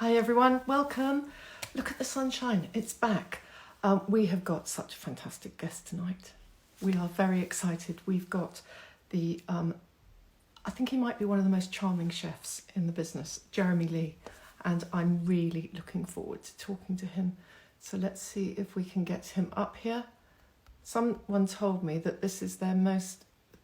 Hi everyone, welcome. Look at the sunshine, it's back. We have got such a fantastic guest tonight. We are very excited. We've got I think he might be one of the most charming chefs in the business, Jeremy Lee, and I'm really looking forward to talking to him. So let's see if we can get him up here. Someone told me that this is their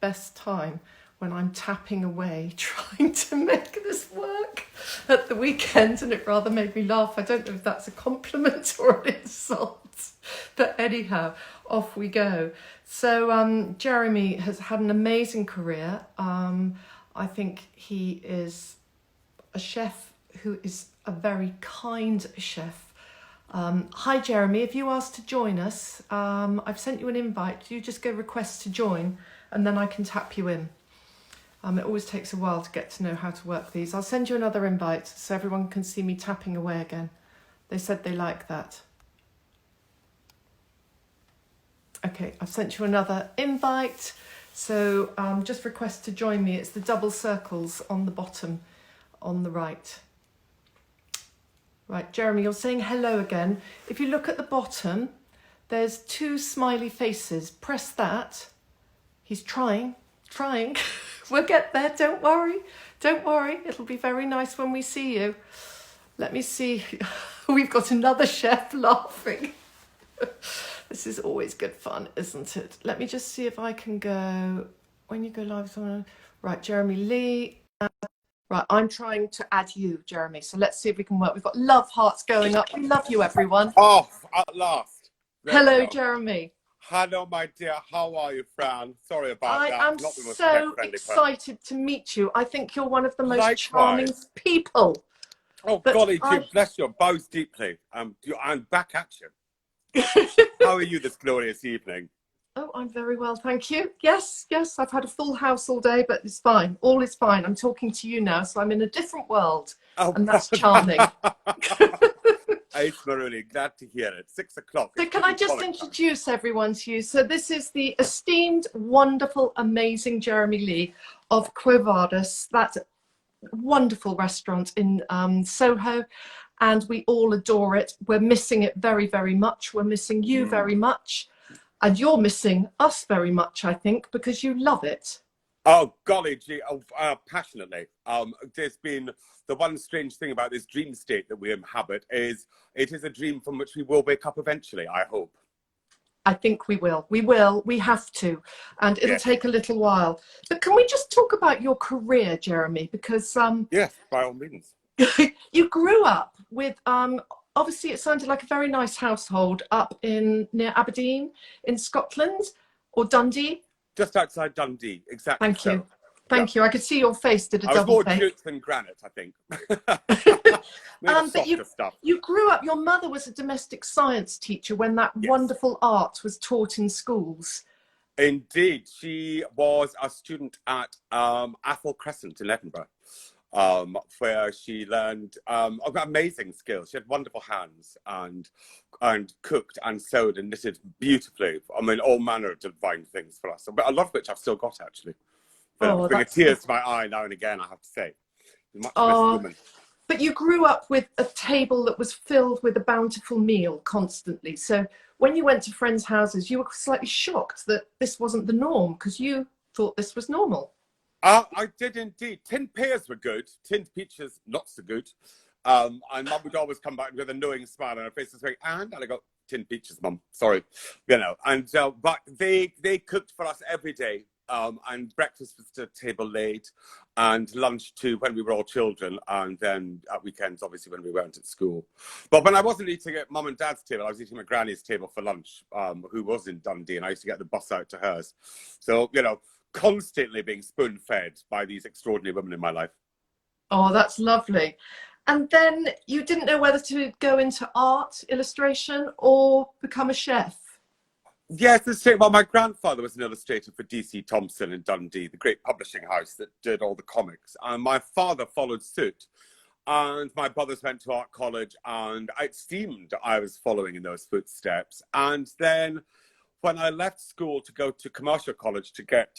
best time when I'm tapping away trying to make this work at the weekend, and it rather made me laugh. I don't know if that's a compliment or an insult, but anyhow, off we go. So Jeremy has had an amazing career. I think he is a chef who is a very kind chef. Hi Jeremy, if you asked to join us, I've sent you an invite. You just go request to join and then I can tap you in. It always takes a while to get to know how to work these. I'll send you another invite so everyone can see me tapping away again. They said they like that. Okay, I've sent you another invite. So just request to join me. It's the double circles on the bottom on the right. Right, Jeremy, you're saying hello again. If you look at the bottom, there's two smiley faces. Press that. He's trying. We'll get there, don't worry. It'll be very nice when we see you. Let me see. We've got another chef laughing. This is always good fun, isn't it? Let me just see if I can go, when you go live, right, Jeremy Lee. Right, I'm trying to add you, Jeremy. So let's see if we can work. We've got love hearts going up. We love you, everyone. Oh, at last. Hello, Jeremy. Hello, my dear. How are you, Fran? Sorry about that. I am so excited to meet you. I think you're one of the most charming people. Oh, golly, bless your bows deeply. I'm back at you. How are you this glorious evening? Oh, I'm very well, thank you. Yes, I've had a full house all day, but it's fine. All is fine. I'm talking to you now, so I'm in a different world, and that's charming. Ace Maroney, glad to hear it. 6 o'clock. So can I just introduce everyone to you? So this is the esteemed, wonderful, amazing Jeremy Lee of Quo Vadis, that wonderful restaurant in Soho, and we all adore it. We're missing it very, very much. We're missing you very much. And you're missing us very much, I think, because you love it. Oh, golly gee, passionately. There's been the one strange thing about this dream state that we inhabit is it is a dream from which we will wake up eventually, I hope. I think we will. We have to. And it'll take a little while. But can we just talk about your career, Jeremy? Because yes, by all means. You grew up with obviously it sounded like a very nice household up near Aberdeen in Scotland, or Dundee. Just outside Dundee, exactly. Thank you. I could see your face did a double take. I was more jute than granite, I think. But you grew up, your mother was a domestic science teacher when that wonderful art was taught in schools. Indeed. She was a student at Athol Crescent in Edinburgh, where she learned amazing skills. She had wonderful hands and cooked and sewed and knitted beautifully. I mean, all manner of divine things for us, but a lot of which I've still got, actually. Bring tears to my eye now and again, I have to say. Much woman. But you grew up with a table that was filled with a bountiful meal constantly. So when you went to friends' houses, you were slightly shocked that this wasn't the norm because you thought this was normal. I did indeed. Tinned pears were good. Tinned peaches, not so good. And Mum would always come back with a knowing smile on her face and say, and I go, tinned peaches, Mum, sorry. And but they cooked for us every day. And breakfast was to table late, and lunch too when we were all children, and then at weekends, obviously, when we weren't at school. But when I wasn't eating at Mum and Dad's table, I was eating at Granny's table for lunch, who was in Dundee, and I used to get the bus out to hers. So, constantly being spoon-fed by these extraordinary women in my life. Oh, that's lovely. And then you didn't know whether to go into art, illustration, or become a chef. Yes, well, my grandfather was an illustrator for D.C. Thomson in Dundee, the great publishing house that did all the comics. And my father followed suit. And my brothers went to art college, and it seemed I was following in those footsteps. And then when I left school to go to commercial college to get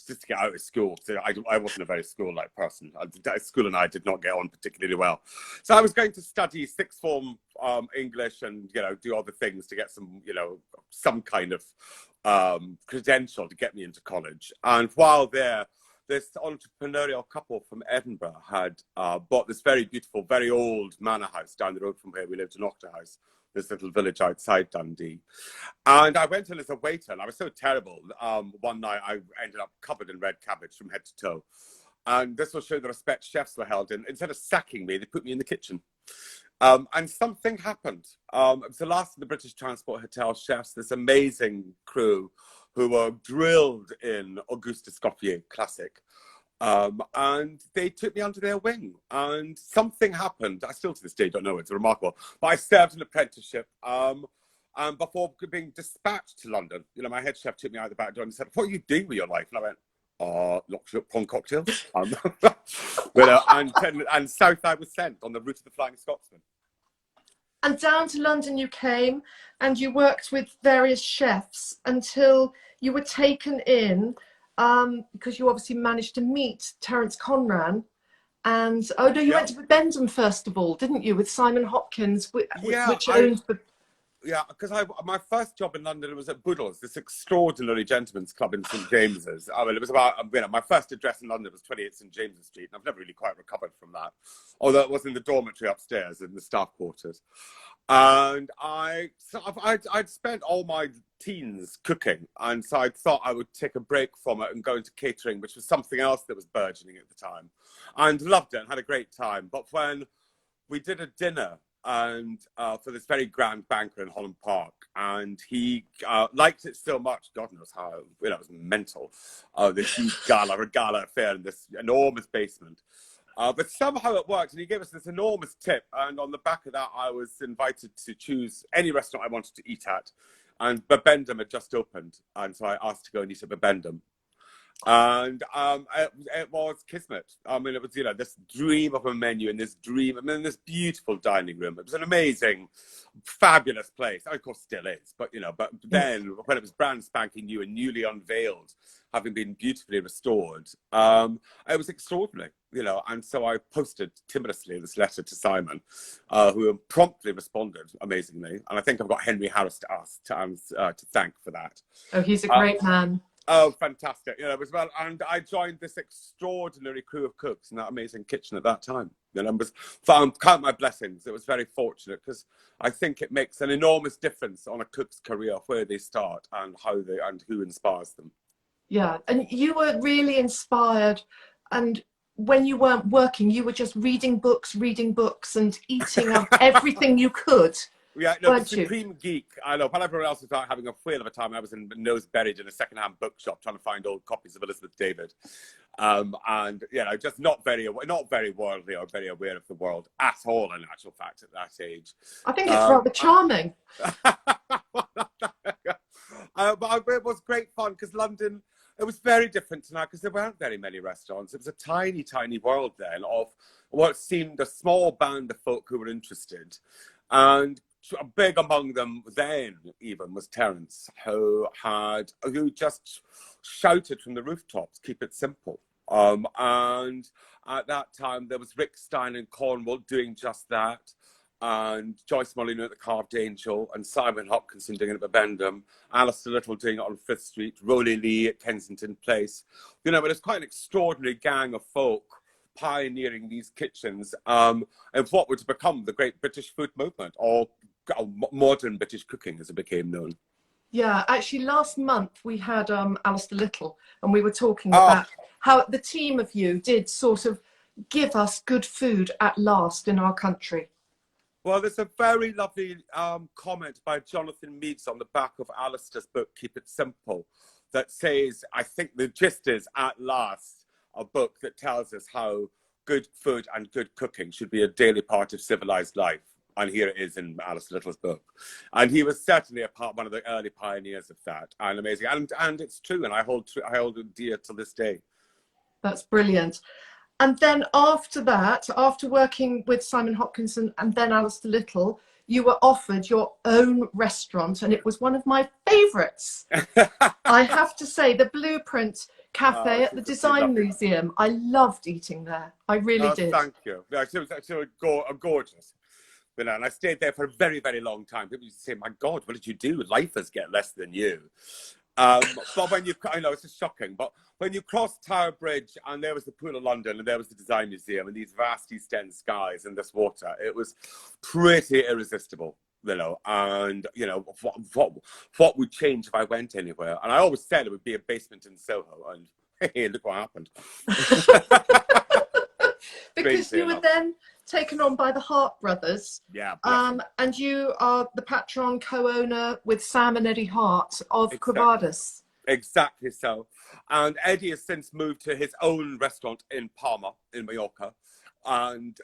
just to get out of school, so I wasn't a very school-like person. School and I did not get on particularly well. So I was going to study sixth form English and do other things to get some kind of credential to get me into college. And while there, this entrepreneurial couple from Edinburgh had bought this very beautiful, very old manor house down the road from where we lived in Auchterhouse, this little village outside Dundee. And I went in as a waiter, and I was so terrible. One night I ended up covered in red cabbage from head to toe. And this will show the respect chefs were held in. Instead of sacking me, they put me in the kitchen. And something happened. It was the last of the British Transport Hotel chefs, this amazing crew who were drilled in Auguste Escoffier classic. And they took me under their wing, and something happened. I still to this day don't know. It's remarkable. But I served an apprenticeship. And before being dispatched to London, my head chef took me out the back door and said, "What are you doing with your life?" And I went, "Locked up prawn cocktails." And south I was sent on the route of the Flying Scotsman. And down to London you came, and you worked with various chefs until you were taken in, because you obviously managed to meet Terence Conran. And you went to Bibendum first of all, didn't you, with Simon Hopkins, which owns the... Yeah, because my first job in London was at Boodle's, this extraordinary gentleman's club in St James's. I mean, it was about, my first address in London was 28 St James's Street, and I've never really quite recovered from that. Although it was in the dormitory upstairs in the staff quarters. And I'd spent all my teens cooking, and so I thought I would take a break from it and go into catering, which was something else that was burgeoning at the time. And loved it and had a great time. But when we did a dinner, and for this very grand banquet in Holland Park, and he liked it so much, God knows how, it was mental, this huge gala affair in this enormous basement. But somehow it worked, and he gave us this enormous tip, and on the back of that I was invited to choose any restaurant I wanted to eat at, and Bibendum had just opened, and so I asked to go and eat at Bibendum. And it was kismet. I mean, it was this dream of a menu and this beautiful dining room. It was an amazing, fabulous place. Of course, still is, but then when it was brand spanking new and newly unveiled, having been beautifully restored, it was extraordinary. And so I posted timorously this letter to Simon, who promptly responded amazingly. And I think I've got Henry Harris to thank for that. Oh, he's a great man. Oh, fantastic. It was and I joined this extraordinary crew of cooks in that amazing kitchen at that time. Count my blessings. It was very fortunate, because I think it makes an enormous difference on a cook's career where they start and who inspires them. Yeah, and you were really inspired, and when you weren't working, you were just reading books and eating up everything you could. Yeah, no, the supreme geek. I know. While everyone else was out having a whale of a time, I was nose buried in a second-hand bookshop trying to find old copies of Elizabeth David, and just not very worldly or very aware of the world at all. In actual fact, at that age, I think it's rather charming. But it was great fun, because London, it was very different to now, because there weren't very many restaurants. It was a tiny, tiny world then of what seemed a small band of folk who were interested, and big among them then even was Terence, who just shouted from the rooftops, "Keep it simple." And at that time there was Rick Stein in Cornwall doing just that, and Joyce Molyneux at the Carved Angel, and Simon Hopkinson doing it at Bibendum, Alistair Little doing it on Fifth Street, Rowley Lee at Kensington Place. But it's quite an extraordinary gang of folk pioneering these kitchens, and what would become the great British food movement, or modern British cooking as it became known. Yeah, actually last month we had Alistair Little, and we were talking about how the team of you did sort of give us good food at last in our country. Well, there's a very lovely comment by Jonathan Meades on the back of Alistair's book, Keep It Simple, that says, I think the gist is, at last, a book that tells us how good food and good cooking should be a daily part of civilized life. And here it is in Alistair Little's book. And he was certainly one of the early pioneers of that, and amazing. And it's true, and I hold it dear to this day. That's brilliant. And then after that, after working with Simon Hopkinson and then Alistair Little, you were offered your own restaurant, and it was one of my favourites. I have to say, the Blueprint Cafe at the Design Museum. I loved eating there. I really did. Thank you. Yeah, she was actually gorgeous. You know, and I stayed there for a very, very long time. People used to say, "My God, what did you do? Lifers get less than you." But when you, I know it's just shocking, but when you crossed Tower Bridge and there was the Pool of London and there was the Design Museum and these vast East End skies and this water, it was pretty irresistible, you know. And you know, what would change if I went anywhere? And I always said it would be a basement in Soho, and hey, look what happened. Because you were then taken on by the Hart brothers. Yeah. And you are the patron co-owner with Sam and Eddie Hart of Exactly. Quo Vadis. Exactly so. And Eddie has since moved to his own restaurant in Palma, in Mallorca. And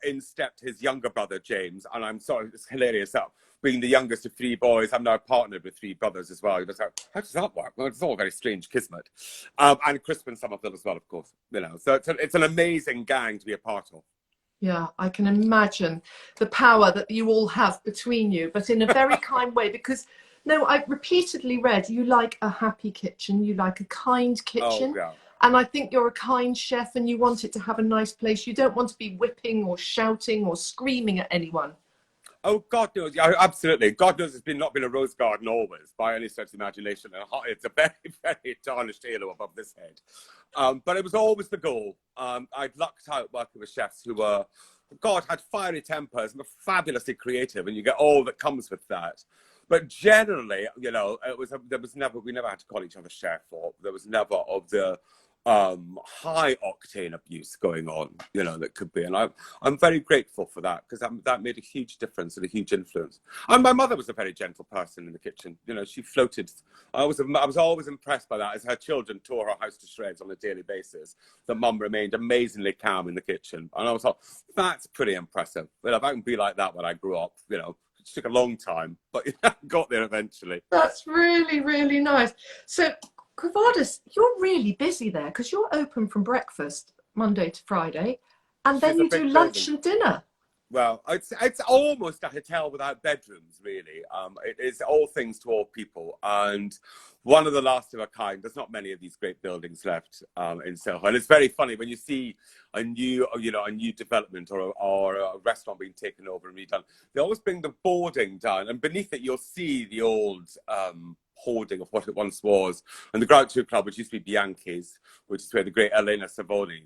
in stepped his younger brother, James. And I'm sorry, it's hilarious that being the youngest of three boys, I'm now partnered with three brothers as well. He was like, how does that work? Well, it's all a very strange kismet. And Crispin Somerville as well, of course. You know, so it's an amazing gang to be a part of. Yeah, I can imagine the power that you all have between you, but in a very kind way. Because, no, I repeatedly read you like a happy kitchen, you like a kind kitchen. Oh, yeah. And I think you're a kind chef and you want it to have a nice place. You don't want to be whipping or shouting or screaming at anyone. Oh, God knows. Yeah, absolutely. God knows it's not been a rose garden always, by any stretch of the imagination. It's a very, very tarnished halo above this head. But it was always the goal. I'd lucked out working with chefs who were, God, had fiery tempers and were fabulously creative, and you get all that comes with that. But generally, you know, we never had to call each other chef, or there was never of the high octane abuse going on, you know, that could be. And I'm very grateful for that, because that made a huge difference and a huge influence. And my mother was a very gentle person in the kitchen. You know, she floated. I was always impressed by that, as her children tore her house to shreds on a daily basis, that mum remained amazingly calm in the kitchen. And I was like, that's pretty impressive. Well, if I can be like that when I grew up, you know, it took a long time, but got there eventually. That's really, really nice. So, Quo Vadis, you're really busy there, because you're open from breakfast Monday to Friday, and then you do lunch and dinner. Well, it's almost a hotel without bedrooms, really. It is all things to all people, and one of the last of a kind. There's not many of these great buildings left in Soho, and it's very funny when you see a new development or a restaurant being taken over and redone. They always bring the boarding down, and beneath it you'll see the old hoarding of what it once was. And the Groucho Club, which used to be Bianchi's, which is where the great Elena Savoni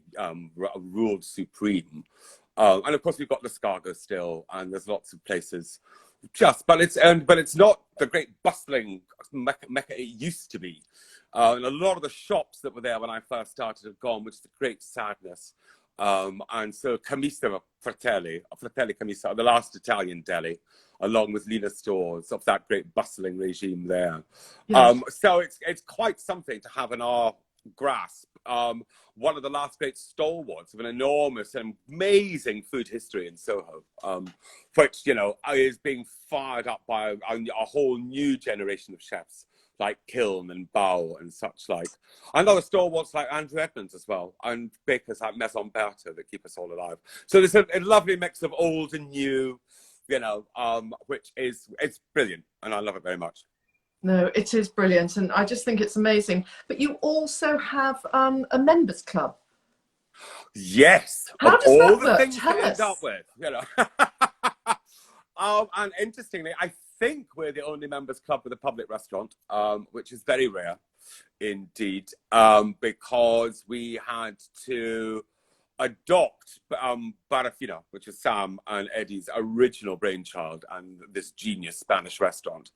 ruled supreme. And of course we've got L'Escargot still, and there's lots of places. But it's not the great bustling mecca it used to be. And a lot of the shops that were there when I first started have gone, which is a great sadness. And so Camisa Fratelli Camisa, the last Italian deli, along with Lina Stores, of that great bustling regime there. Yes. So it's quite something to have in our grasp. One of the last great stalwarts of an enormous and amazing food history in Soho, which, you know, is being fired up by a whole new generation of chefs like Kiln and Bao and such like. And other stalwarts like Andrew Edmonds as well, and bakers like Maison Berthe that keep us all alive. So there's a lovely mix of old and new, you know, which is, it's brilliant, and I love it very much. No, it is brilliant, and I just think it's amazing. But you also have a members club. Yes. How does that work? Things Tell we us. end up with, you know. And interestingly, I think we're the only members club with a public restaurant, which is very rare indeed, because we had to adopt Barafina, which is Sam and Eddie's original brainchild, and this genius Spanish restaurant.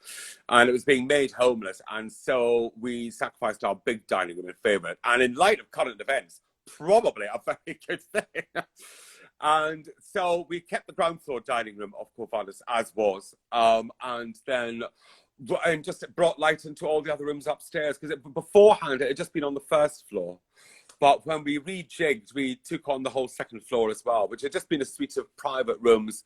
And it was being made homeless, and so we sacrificed our big dining room in favour. And in light of current events, probably a very good thing. And so we kept the ground floor dining room of Quo Vadis as was, and then just brought light into all the other rooms upstairs, because beforehand it had just been on the first floor. But when we rejigged, we took on the whole second floor as well, which had just been a suite of private rooms,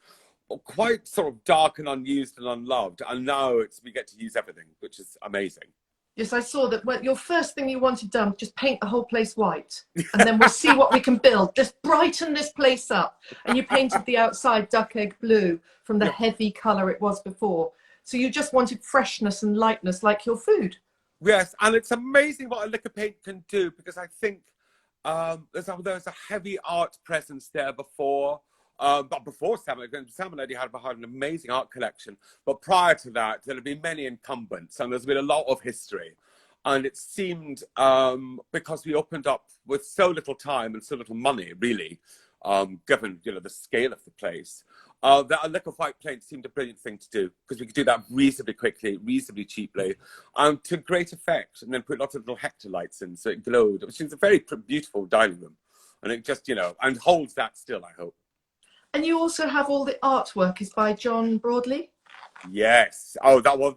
quite sort of dark and unused and unloved. And now we get to use everything, which is amazing. Yes, I saw that. Well, your first thing you wanted done, just paint the whole place white, and then we'll see what we can build. Just brighten this place up. And you painted the outside duck egg blue from the Yeah. heavy colour it was before. So you just wanted freshness and lightness like your food. Yes, and it's amazing what a liquor paint can do, because I think there's a heavy art presence there before. But before Sam Lady had an amazing art collection. But prior to that, there had been many incumbents, and there's been a lot of history. And it seemed, because we opened up with so little time and so little money, really, given the scale of the place, that a liquor white paint seemed a brilliant thing to do, because we could do that reasonably quickly, reasonably cheaply, to great effect, and then put lots of little Hector lights in so it glowed, which is a very beautiful dining room. And it just, and holds that still, I hope. And you also have all the artwork is by John Broadley. Yes. Oh, that was.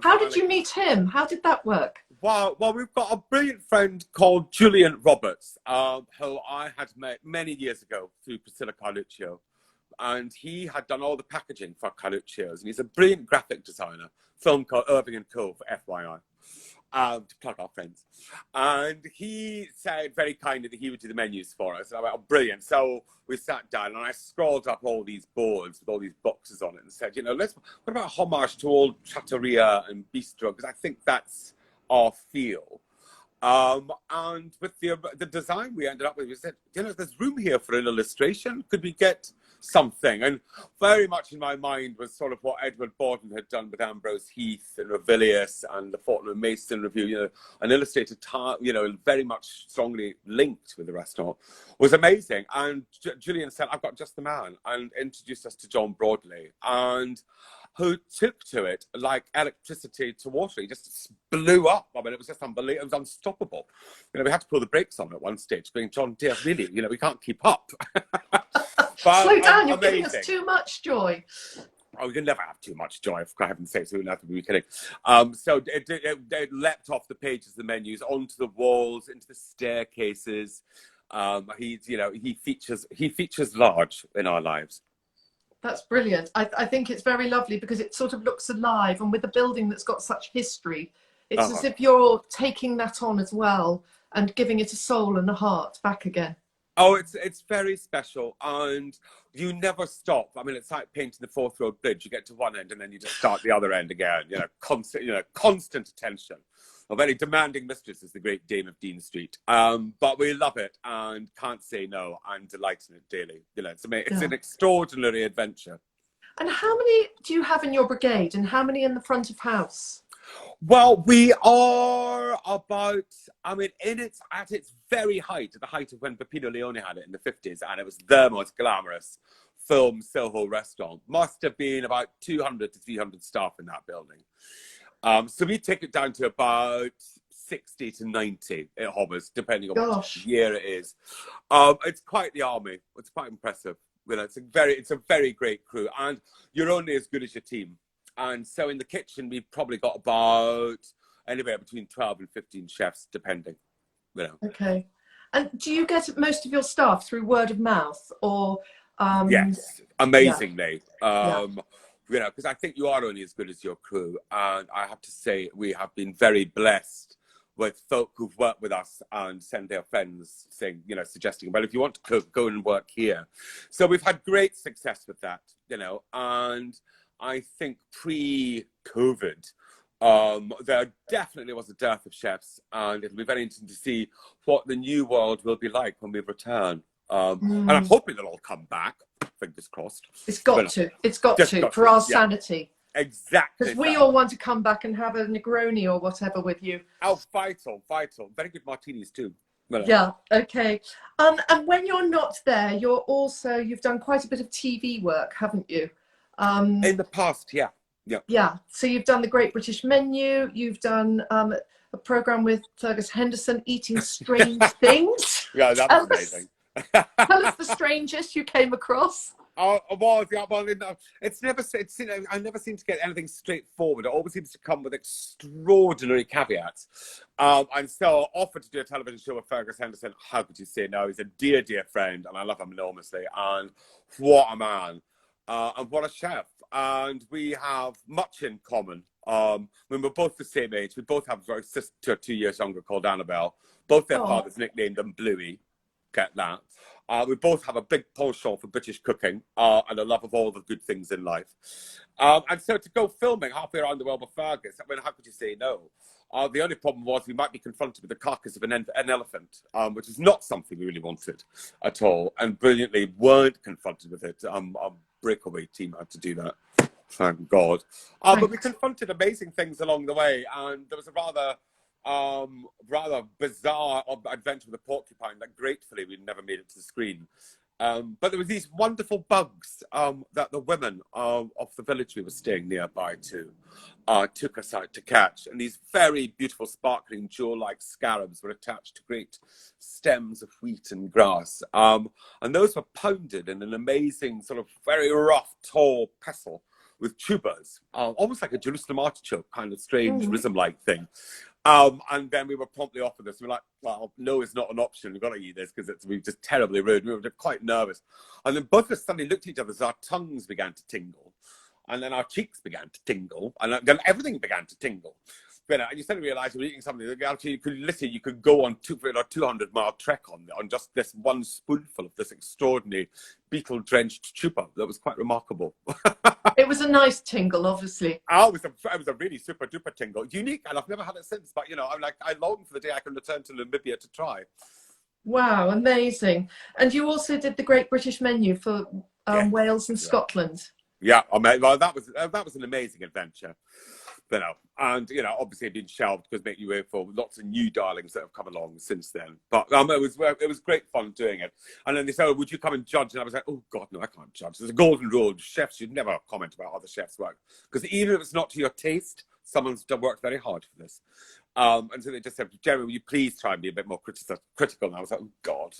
How did you meet him? How did that work? Well, we've got a brilliant friend called Julian Roberts, who I had met many years ago through Priscilla Carluccio. And he had done all the packaging for Carluccio's. And he's a brilliant graphic designer, film called Irving and Co. for FYI. To plug our friends. And he said very kindly that he would do the menus for us. And I went, oh, brilliant. So we sat down and I scrolled up all these boards with all these boxes on it and said, what about homage to old trattoria and bistro? Because I think that's our feel. And with the design we ended up with, we said, there's room here for an illustration. Could we get something? And very much in my mind was sort of what Edward Borden had done with Ambrose Heath and Ravilius and the Fortnum Mason Review, an illustrated, very much strongly linked with the restaurant, was amazing. And Julian said, I've got just the man, and introduced us to John Broadley, and who took to it like electricity to water. He just blew up. I mean, it was just unbelievable. It was unstoppable. We had to pull the brakes on at one stage, going, John, dear, really, we can't keep up. But, slow down, you're amazing. giving us too much joy. Oh, you can never have too much joy, for heaven's sake, so we don't have to be kidding. So it leapt off the pages, the menus, onto the walls, into the staircases. He features large in our lives. That's brilliant. I think it's very lovely because it sort of looks alive, and with a building that's got such history, it's as if you're taking that on as well and giving it a soul and a heart back again. Oh, it's very special, and you never stop. I mean, it's like painting the Forth Road Bridge. You get to one end and then you just start the other end again. Constant attention. A very demanding mistress is the great Dame of Dean Street. But we love it and can't say no. I'm delighted in it daily. It's an extraordinary adventure. And how many do you have in your brigade, and how many in the front of house? Well, we are about, at its very height, at the height of when Peppino Leone had it in the 50s, and it was the most glamorous film Soho restaurant. Must have been about 200 to 300 staff in that building. So we take it down to about 60 to 90. It hovers, depending on what year it is. It's quite the army. It's quite impressive. It's a very great crew, and you're only as good as your team. And so in the kitchen, we've probably got about anywhere between 12 and 15 chefs, depending. Okay. And do you get most of your staff through word of mouth, or? Yes, amazingly. Because I think you are only as good as your crew. And I have to say, we have been very blessed with folk who've worked with us and send their friends saying, suggesting, well, if you want to cook, go and work here. So we've had great success with that, and I think pre-COVID, there definitely was a dearth of chefs, and it'll be very interesting to see what the new world will be like when we return. And I'm hoping they'll all come back, fingers crossed. It's got to, for our sanity. Exactly. Because we all want to come back and have a Negroni or whatever with you. Oh, vital. Very good martinis too. Yeah, okay. And when you're not there, you've done quite a bit of TV work, haven't you? In the past, yeah. Yeah, so you've done the Great British Menu, you've done a programme with Fergus Henderson, Eating Strange Things. Yeah, that was amazing. Tell us the strangest you came across. I never seem to get anything straightforward. It always seems to come with extraordinary caveats. And so I offered to do a television show with Fergus Henderson. How could you say no? He's a dear, dear friend, and I love him enormously. And what a man. And what a chef. And we have much in common. When we're both the same age, we both have a sister 2 years younger called Annabelle. Both their Oh. fathers nicknamed them Bluey. Get that? We both have a big penchant for British cooking and a love of all the good things in life. And so to go filming halfway around the world with Fergus, I mean, how could you say no? The only problem was we might be confronted with the carcass of an elephant, which is not something we really wanted at all, and brilliantly weren't confronted with it. Our breakaway team had to do that, thank God. But we confronted amazing things along the way, and there was a rather bizarre adventure with a porcupine that gratefully we never made it to the screen. But there were these wonderful bugs that the women of the village we were staying nearby to took us out to catch. And these very beautiful, sparkling, jewel-like scarabs were attached to great stems of wheat and grass. And those were pounded in an amazing, sort of very rough, tall pestle with tubers, almost like a Jerusalem artichoke, kind of strange rhythm-like thing. And then we were promptly offered this. We were like, well, no, it's not an option. We've got to eat this because we were just terribly rude. We were quite nervous. And then both of us suddenly looked at each other as our tongues began to tingle. And then our cheeks began to tingle. And then everything began to tingle. And you suddenly realised you were eating something that actually you could go on 200-mile trek on just this one spoonful of this extraordinary beetle-drenched tuber. That was quite remarkable. It was a nice tingle, obviously. Oh, it was a really super duper tingle. Unique, and I've never had it since. But I long for the day I can return to Namibia to try. Wow, amazing! And you also did the Great British Menu for Wales and Scotland. Yeah, well, that was an amazing adventure. And obviously it's been shelved because make you wait for lots of new darlings that have come along since then. But it was great fun doing it. And then they said, "Oh, would you come and judge?" And I was like, "Oh God, no, I can't judge. There's a golden rule: chefs should never comment about other chefs' work because even if it's not to your taste, someone's worked very hard for this." And so they just said, "Jeremy, will you please try and be a bit more critical?" And I was like, "Oh God."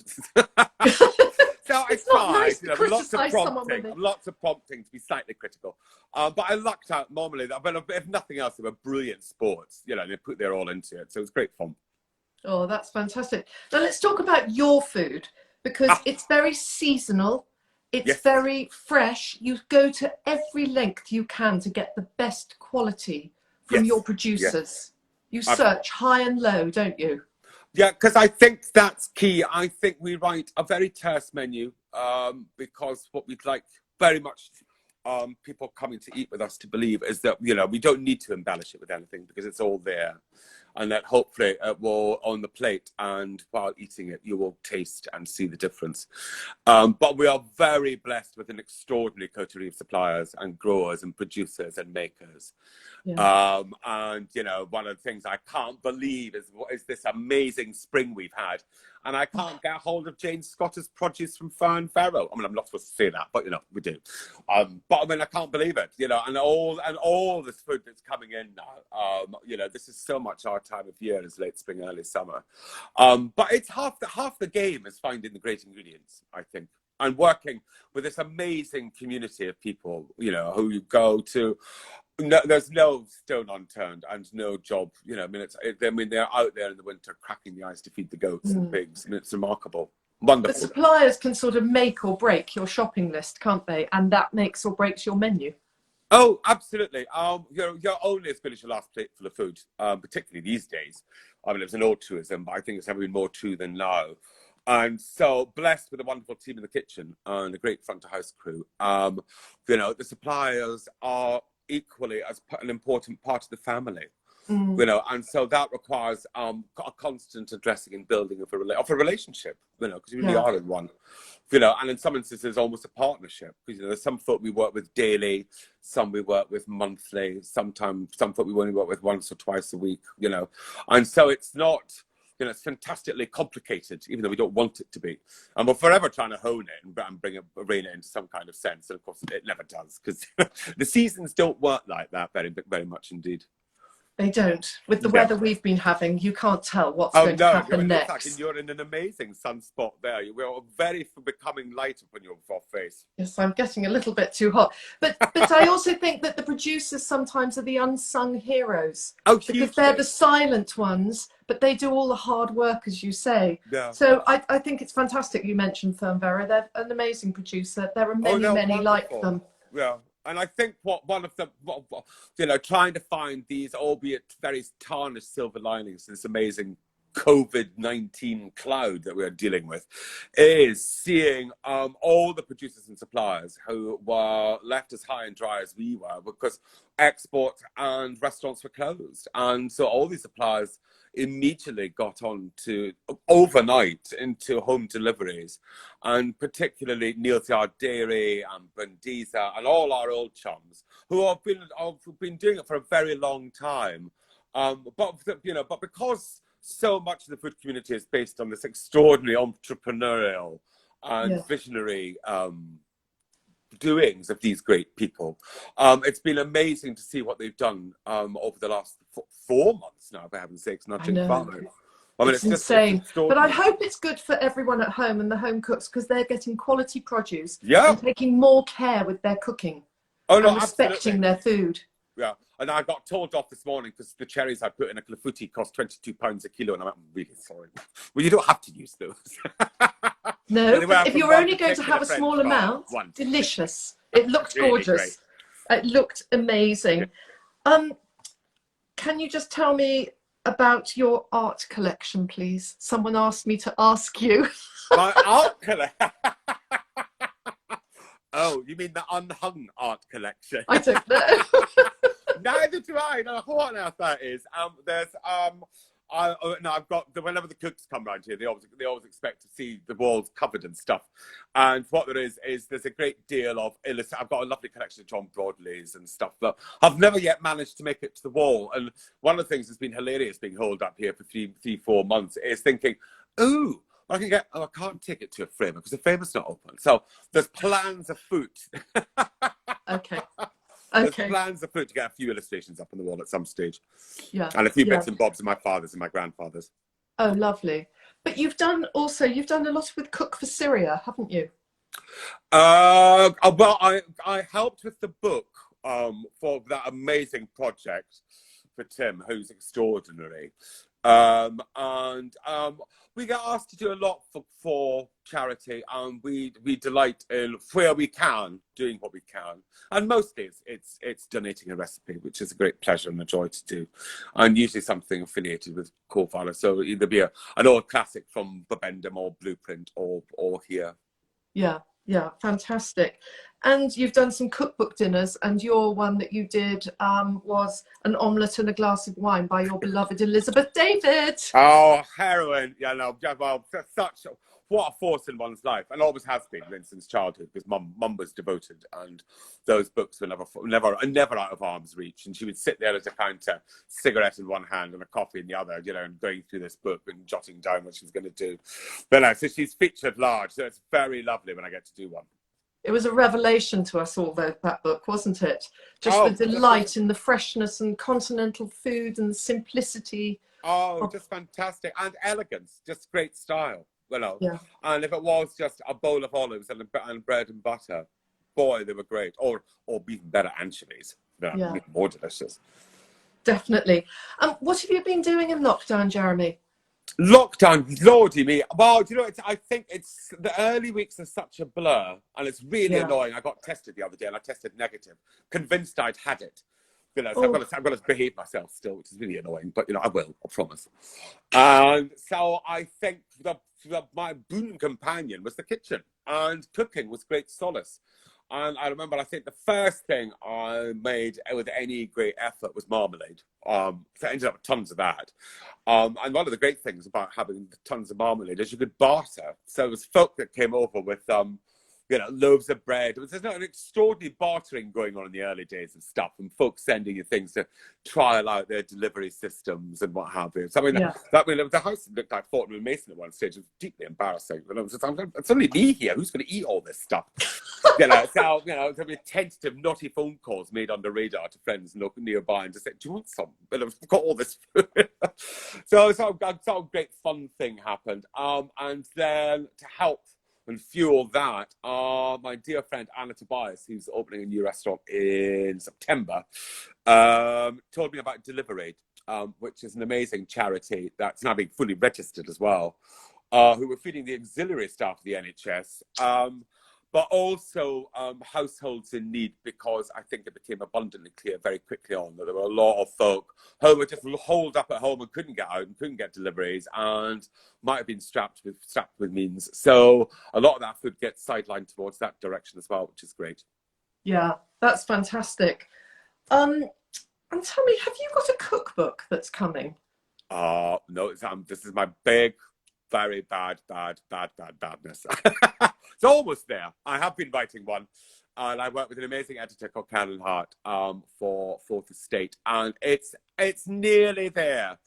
So it's I not tried, nice to lots of prompting to be slightly critical. But I lucked out normally. But if nothing else, they were brilliant sports. They put their all into it. So it was great fun. Oh, that's fantastic. Now let's talk about your food because it's very seasonal. It's very fresh. You go to every length you can to get the best quality from your producers. You search high and low, don't you? Yeah, because I think that's key. I think we write a very terse menu because what we'd like very much people coming to eat with us to believe is that, we don't need to embellish it with anything because it's all there. And that hopefully it will on the plate, and while eating it, you will taste and see the difference. But we are very blessed with an extraordinary coterie of suppliers and growers and producers and makers. Yeah. And one of the things I can't believe is this amazing spring we've had, and I can't get a hold of Jane Scotter's produce from Fern Farrow. I mean, I'm not supposed to say that, but we do. But I mean, I can't believe it. And all this food that's coming in now. This is so much our time of year is late spring, early summer. But it's half the game is finding the great ingredients, I think, and working with this amazing community of people, who you go to. No, there's no stone unturned and no job. They're out there in the winter cracking the ice to feed the goats and pigs, and it's remarkable. Wonderful. The suppliers can sort of make or break your shopping list, can't they? And that makes or breaks your menu. Oh, absolutely. You're only as good as your last plateful of food, particularly these days. I mean, it's an old truism, but I think it's never been more true than now. And so blessed with a wonderful team in the kitchen and a great front of house crew. The suppliers are equally as an important part of the family, and so that requires a constant addressing and building of a relationship, because you really are in one, and in some instances almost a partnership, because there's some folk we work with daily, some we work with monthly, sometimes some folk we only work with once or twice a week, and so it's not. It's fantastically complicated, even though we don't want it to be. And we're forever trying to hone it and rein it into some kind of sense. And of course, it never does, because the seasons don't work like that very, very much indeed. They don't. With the weather we've been having, you can't tell what's going to happen next. And you're in an amazing sunspot there. We're very becoming light upon your face. Yes, I'm getting a little bit too hot. But I also think that the producers sometimes are the unsung heroes. Oh, because they're the silent ones, but they do all the hard work, as you say. Yeah. So I think it's fantastic you mentioned Fern Farrow. They're an amazing producer. There are many like them. Yeah. And I think one of the, trying to find these, albeit very tarnished silver linings to this amazing COVID-19 cloud that we're dealing with, is seeing all the producers and suppliers who were left as high and dry as we were because exports and restaurants were closed. And so all these suppliers immediately got on to overnight into home deliveries, and particularly Neal's Yard Dairy and Bundiza and all our old chums who have been doing it for a very long time. But because so much of the food community is based on this extraordinary entrepreneurial and visionary doings of these great people. It's been amazing to see what they've done over the last 4 months now, for heaven's sakes, not in 5. I mean, it's insane. But I hope it's good for everyone at home and the home cooks, because they're getting quality produce and taking more care with their cooking and respecting their food. Yeah, and I got told off this morning because the cherries I put in a clafouti cost £22 a kilo, and I'm really sorry. Well, you don't have to use those. No, if you're only going to have a small amount, delicious. It looked gorgeous. It looked amazing. Can you just tell me about your art collection, please? Someone asked me to ask you. My art collection? Oh, you mean the unhung art collection? I don't know. Neither do I. No, what on earth that is? I've got whenever the cooks come round here, they always expect to see the walls covered and stuff. And what there is there's a great deal of I've got a lovely collection of John Broadleys and stuff that I've never yet managed to make it to the wall. And one of the things that's been hilarious being holed up here for 4 months is thinking, ooh, I can't take it to a frame because the frame is not open. So there's plans afoot. Okay. There's plans afoot to get a few illustrations up on the wall at some stage. Yeah. And a few bits and bobs of my father's and my grandfather's. Oh, lovely. But you've done a lot with Cook for Syria, haven't you? Well, I helped with the book for that amazing project for Tim, who's extraordinary. We get asked to do a lot for charity, and we delight in where we can doing what we can, and mostly it's donating a recipe, which is a great pleasure and a joy to do, and usually something affiliated with Core. So either be an old classic from Bibendum or Blueprint or here. Yeah, fantastic. And you've done some cookbook dinners, and your one that you did was an omelette and a glass of wine by your beloved Elizabeth David. Oh, heroine! Yeah, no, well, what a force in one's life, and always has been since childhood, because mum was devoted, and those books were never out of arm's reach. And she would sit there at a counter, cigarette in one hand and a coffee in the other, and going through this book and jotting down what she was going to do. But no, so she's featured large, so it's very lovely when I get to do one. It was a revelation to us all, that book, wasn't it? Just the delight in the freshness and continental food and simplicity. Oh, just fantastic. And elegance, just great style. And if it was just a bowl of olives and bread and butter, boy, they were great. Or even better, anchovies. Even more delicious. Definitely. What have you been doing in lockdown, Jeremy? Lockdown, lordy me. Well, I think it's the early weeks are such a blur, and it's really annoying. I got tested the other day, and I tested negative, convinced I'd had it. So I've got to behave myself still, which is really annoying. But I will, I promise. And so I think my boon companion was the kitchen, and cooking was great solace. And I remember, I think the first thing I made with any great effort was marmalade. So I ended up with tons of that. And one of the great things about having tons of marmalade is you could barter. So it was folk that came over with loaves of bread. There's an extraordinary bartering going on in the early days of stuff, and folks sending you things to trial out their delivery systems and what have you. So the house looked like Fortnum and Mason at one stage. It was deeply embarrassing. It's only me here. Who's going to eat all this stuff? So there'll be tentative, naughty phone calls made on the radar to friends nearby and just say, "Do you want some?" But I've got all this food. So a great fun thing happened. And then to help and fuel that, my dear friend Anna Tobias, who's opening a new restaurant in September, told me about Deliverade, which is an amazing charity that's now being fully registered as well, who were feeding the auxiliary staff of the NHS but also households in need, because I think it became abundantly clear very quickly on that there were a lot of folk who were just holed up at home and couldn't get out and couldn't get deliveries and might have been strapped with means. So a lot of that food gets sidelined towards that direction as well, which is great. Yeah, that's fantastic. And tell me, have you got a cookbook that's coming? No, this is my big, very badness. It's almost there. I have been writing one, and I work with an amazing editor called Carolyn Hart for Fourth Estate, and it's nearly there.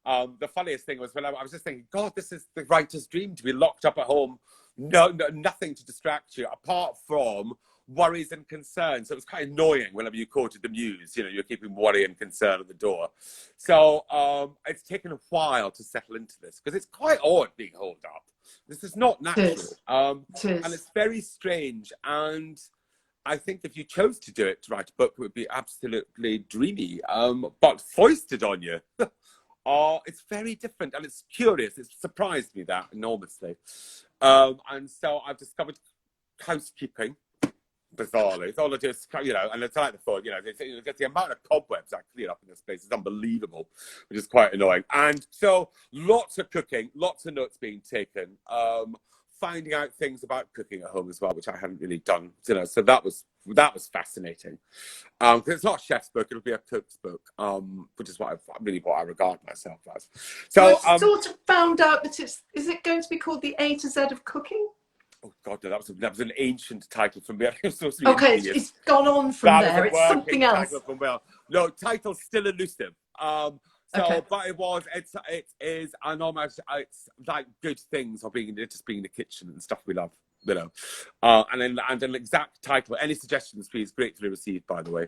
The funniest thing was when I was just thinking, God, this is the writer's dream, to be locked up at home, nothing to distract you apart from worries and concerns. So it was quite annoying whenever you quoted the muse, you're keeping worry and concern at the door. So it's taken a while to settle into this, because it's quite odd being holed up. This is not natural. And it's very strange. And I think if you chose to do it, to write a book, it would be absolutely dreamy. But foisted on you, it's very different, and it's curious. It's surprised me that enormously. And so I've discovered housekeeping. Bizarrely, it's all I do is, and it's like the phone, the amount of cobwebs I clear up in this place is unbelievable, which is quite annoying. And so lots of cooking, lots of notes being taken, finding out things about cooking at home as well, which I hadn't really done, so that was fascinating. Because it's not a chef's book, it'll be a cook's book, which is what I regard myself as. So I sort of found out that is it going to be called The A to Z of Cooking? Oh God, no, that was an ancient title from me. Okay, it's gone on from there. It's something else. No, title's still elusive. Okay. But it is an almost, it's like good things of being in the kitchen and stuff we love, and an exact title. Any suggestions, please? Gratefully received, by the way.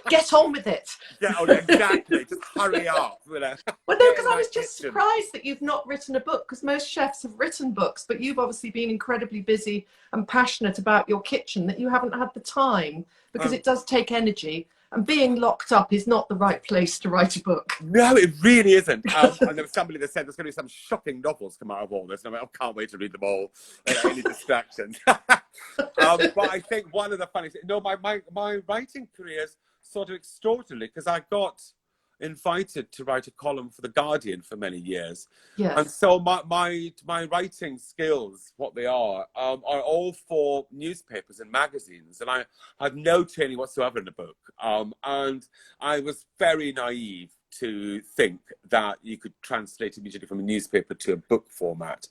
Get on with it. Yeah, exactly. Just hurry up. Well, no, because I was just surprised that you've not written a book, because most chefs have written books, but you've obviously been incredibly busy and passionate about your kitchen, that you haven't had the time, because it does take energy, and being locked up is not the right place to write a book. No, it really isn't. And there was somebody that said there's going to be some shocking novels come out of all this, and I can't wait to read them all. Any distractions. But I think one of the funniest, my writing career is sort of extraordinary, because I got invited to write a column for The Guardian for many years. Yes. And so my writing skills, what they are all for newspapers and magazines. And I had no training whatsoever in the book. And I was very naive to think that you could translate immediately from a newspaper to a book format,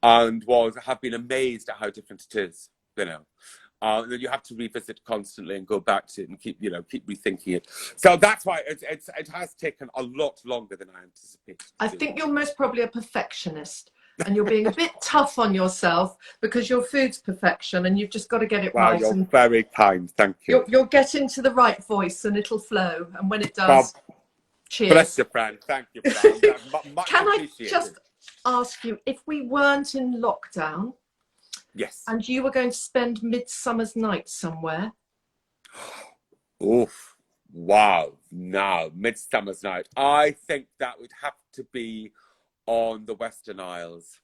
and have been amazed at how different it is, that you have to revisit constantly and go back to it and keep rethinking it. So that's why it has taken a lot longer than I anticipated. I think you're most probably a perfectionist, and you're being a bit tough on yourself, because your food's perfection and you've just got to get it right. You're very kind. Thank you. You'll get into the right voice and it'll flow. And when it does, cheers. Bless you, Fran. Thank you, Fran. Can I just ask you, if we weren't in lockdown, yes, and you were going to spend Midsummer's Night somewhere? Oof. Wow. No, Midsummer's Night. I think that would have to be on the Western Isles.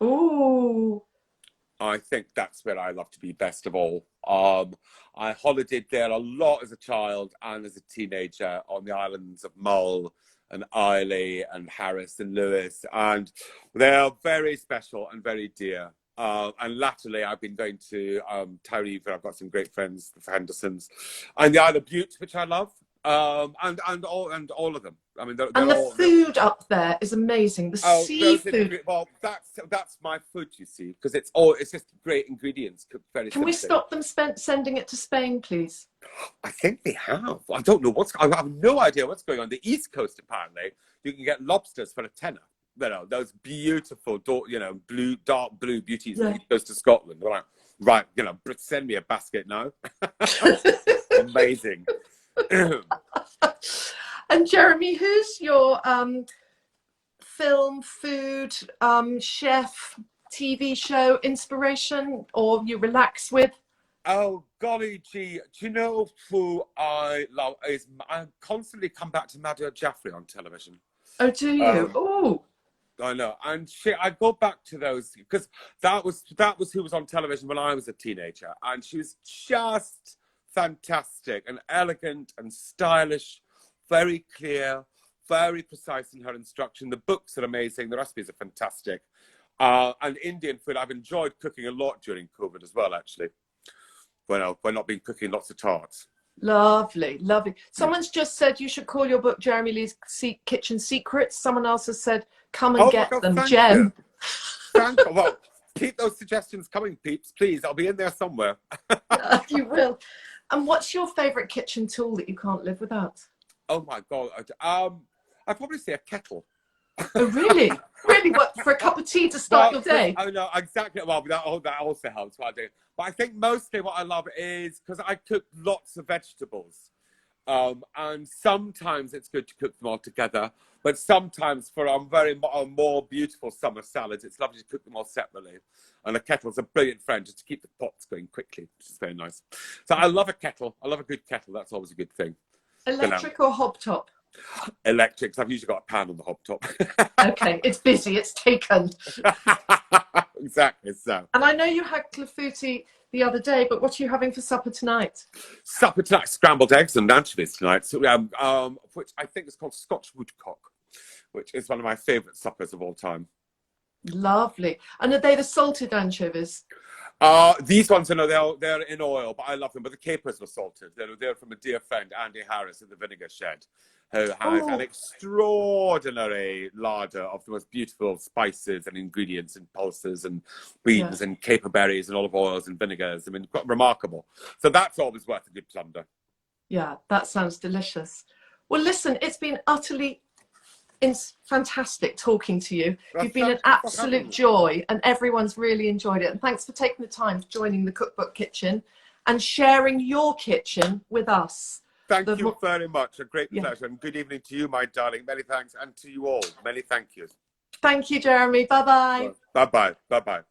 Ooh. I think that's where I love to be best of all. I holidayed there a lot as a child and as a teenager on the islands of Mull and Islay and Harris and Lewis, and they are very special and very dear. And latterly, I've been going to Tarifa, where I've got some great friends, the Hendersons, and the Isle of Bute, which I love, and all of them. I mean, and the food up there is amazing. The seafood. Well, that's my food, you see, because it's just great ingredients cooked very simply. Can we stop them sending it to Spain, please? I think they have. I don't know I have no idea what's going on. The East Coast, apparently, you can get lobsters for £10. Those beautiful, dark blue beauties that goes to Scotland. Right, send me a basket now. Amazing. And Jeremy, who's your film, food, chef, TV show inspiration, or you relax with? Oh, golly gee. Do you know who I love? I constantly come back to Nadia Jaffrey on television. Oh, do you? I know, and I go back to those because that was who was on television when I was a teenager, and she was just fantastic and elegant and stylish, very clear, very precise in her instruction. The books are amazing, the recipes are fantastic, and Indian food I've enjoyed cooking a lot during COVID as well. Actually, when I've not been cooking lots of tarts. Lovely, lovely. Someone's just said you should call your book Jeremy Lee's Kitchen Secrets. Someone else has said, come and Oh my get God, them, thank Jem. you. Thank you. Well, keep those suggestions coming, peeps, please. I'll be in there somewhere. You will. And what's your favourite kitchen tool that you can't live without? Oh my God. I'd probably say a kettle. Oh, really? Really? What, for a cup of tea to start your day? I know, exactly. Well, that also helps what I do. But I think mostly what I love is because I cook lots of vegetables. And sometimes it's good to cook them all together. But sometimes for more beautiful summer salads, it's lovely to cook them all separately. And a kettle's a brilliant friend just to keep the pots going quickly, which is very nice. So I love a kettle. I love a good kettle. That's always a good thing. Electric or hob top? Electric, because I've usually got a pan on the hob top. Okay, it's busy, it's taken. Exactly so. And I know you had clafouti the other day, but what are you having for supper tonight? Supper tonight, scrambled eggs and anchovies tonight, so, which I think is called Scotch woodcock, which is one of my favourite suppers of all time. Lovely. And are they the salted anchovies? These ones, they're in oil, but I love them. But the capers were salted. They're from a dear friend, Andy Harris, at the Vinegar Shed, who has an extraordinary larder of the most beautiful spices and ingredients and pulses and beans and caper berries and olive oils and vinegars. I mean, quite remarkable. So that's always worth a good plunder. Yeah, that sounds delicious. Well, listen, it's been utterly fantastic talking to you. You've been an absolute joy and everyone's really enjoyed it. And thanks for taking the time for joining the Cookbook Kitchen and sharing your kitchen with us. Thank you very much. A great pleasure. And good evening to you, my darling. Many thanks. And to you all. Many thank yous. Thank you, Jeremy. Bye-bye. Bye-bye. Bye-bye.